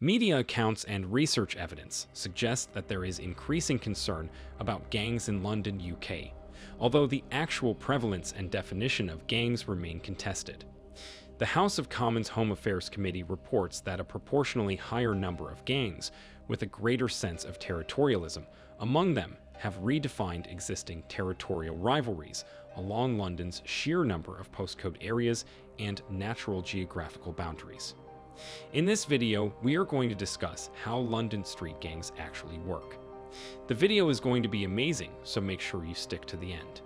Media accounts and research evidence suggest that there is increasing concern about gangs in London, UK, although the actual prevalence and definition of gangs remain contested. The House of Commons Home Affairs Committee reports that a proportionally higher number of gangs, with a greater sense of territorialism among them, have redefined existing territorial rivalries along London's sheer number of postcode areas and natural geographical boundaries. In this video, we are going to discuss how London street gangs actually work. The video is going to be amazing, so make sure you stick to the end.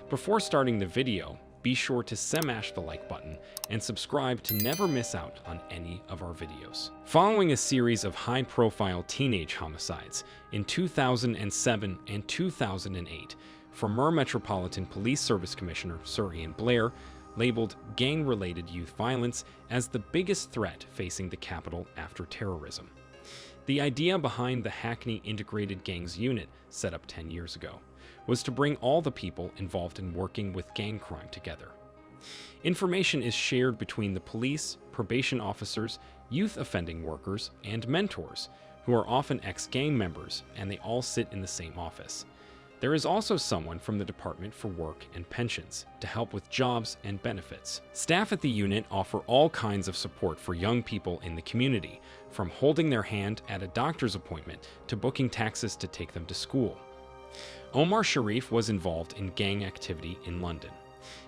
Before starting the video, be sure to smash the like button and subscribe to never miss out on any of our videos. Following a series of high-profile teenage homicides in 2007 and 2008, former Metropolitan Police Service Commissioner Sir Ian Blair labeled gang-related youth violence as the biggest threat facing the capital after terrorism. The idea behind the Hackney Integrated Gangs Unit, set up 10 years ago, was to bring all the people involved in working with gang crime together. Information is shared between the police, probation officers, youth offending workers, and mentors, who are often ex-gang members, and they all sit in the same office. There is also someone from the Department for Work and Pensions to help with jobs and benefits. Staff at the unit offer all kinds of support for young people in the community, from holding their hand at a doctor's appointment to booking taxis to take them to school. Omar Sharif was involved in gang activity in London.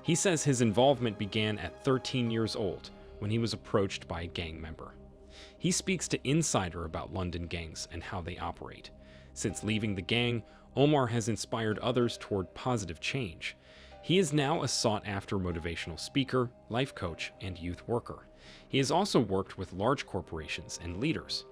He says his involvement began at 13 years old when he was approached by a gang member. He speaks to Insider about London gangs and how they operate. Since leaving the gang, Omar has inspired others toward positive change. He is now a sought-after motivational speaker, life coach, and youth worker. He has also worked with large corporations and leaders.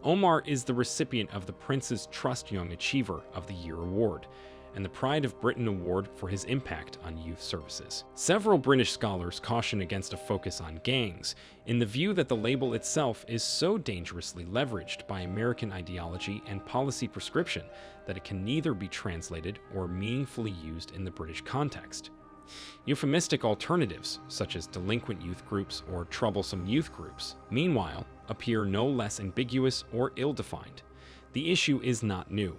Omar is the recipient of the Prince's Trust Young Achiever of the Year Award and the Pride of Britain Award for his impact on youth services. Several British scholars caution against a focus on gangs, in the view that the label itself is so dangerously leveraged by American ideology and policy prescription that it can neither be translated or meaningfully used in the British context. Euphemistic alternatives, such as delinquent youth groups or troublesome youth groups, meanwhile, appear no less ambiguous or ill-defined. The issue is not new.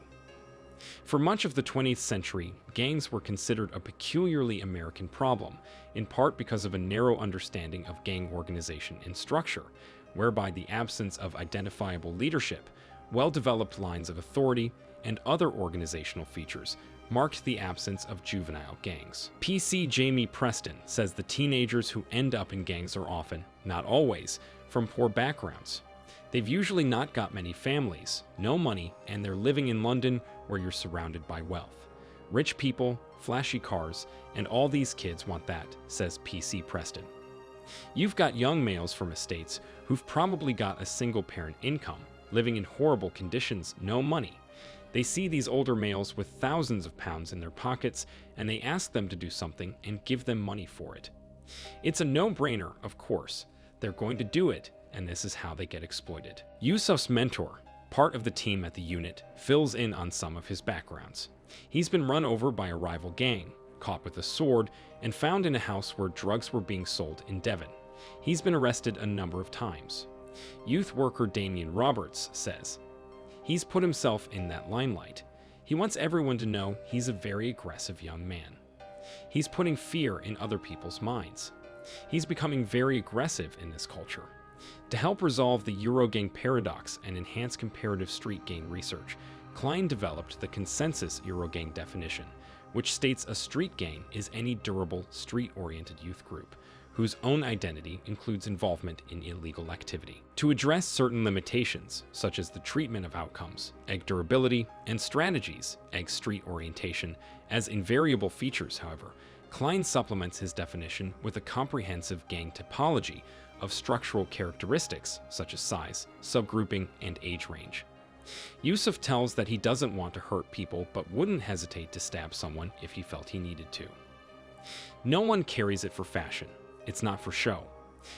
For much of the 20th century, gangs were considered a peculiarly American problem, in part because of a narrow understanding of gang organization and structure, whereby the absence of identifiable leadership, well-developed lines of authority, and other organizational features marked the absence of juvenile gangs. PC Jamie Preston says the teenagers who end up in gangs are often, not always, from poor backgrounds. They've usually not got many families, no money, and they're living in London where you're surrounded by wealth. Rich people, flashy cars, and all these kids want that, says PC Preston. You've got young males from estates who've probably got a single-parent income, living in horrible conditions, no money. They see these older males with thousands of pounds in their pockets, and they ask them to do something and give them money for it. It's a no-brainer, of course. They're going to do it, and this is how they get exploited. Yusuf's mentor, part of the team at the unit, fills in on some of his backgrounds. He's been run over by a rival gang, caught with a sword, and found in a house where drugs were being sold in Devon. He's been arrested a number of times. Youth worker Damien Roberts says, he's put himself in that limelight. He wants everyone to know he's a very aggressive young man. He's putting fear in other people's minds. He's becoming very aggressive in this culture. To help resolve the Eurogang paradox and enhance comparative street gang research, Klein developed the consensus Eurogang definition, which states a street gang is any durable, street-oriented youth group whose own identity includes involvement in illegal activity. To address certain limitations, such as the treatment of outcomes, egg durability, and strategies, egg street orientation, as invariable features, however, Klein supplements his definition with a comprehensive gang typology of structural characteristics such as size, subgrouping, and age range. Yusuf tells that he doesn't want to hurt people but wouldn't hesitate to stab someone if he felt he needed to. No one carries it for fashion. It's not for show.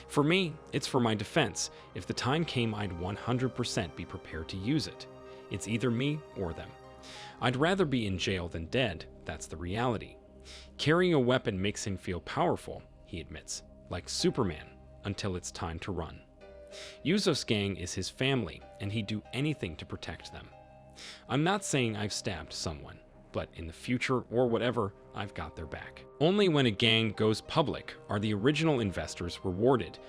For me, it's for my defense. If the time came, I'd 100% be prepared to use it. It's either me or them. I'd rather be in jail than dead, that's the reality. Carrying a weapon makes him feel powerful, he admits, like Superman, until it's time to run. Yuzof's gang is his family, and he'd do anything to protect them. I'm not saying I've stabbed someone, but in the future or whatever, I've got their back. Only when a gang goes public are the original investors rewarded.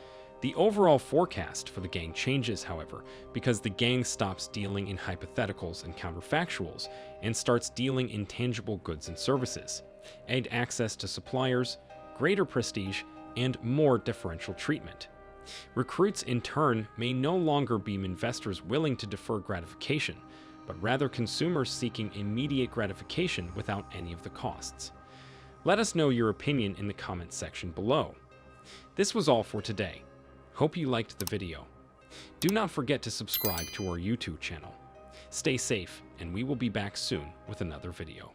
The overall forecast for the gang changes, however, because the gang stops dealing in hypotheticals and counterfactuals and starts dealing in tangible goods and services, aid access to suppliers, greater prestige, and more differential treatment. Recruits, in turn, may no longer be investors willing to defer gratification, but rather consumers seeking immediate gratification without any of the costs. Let us know your opinion in the comments section below. This was all for today. Hope you liked the video. Do not forget to subscribe to our YouTube channel. Stay safe, and we will be back soon with another video.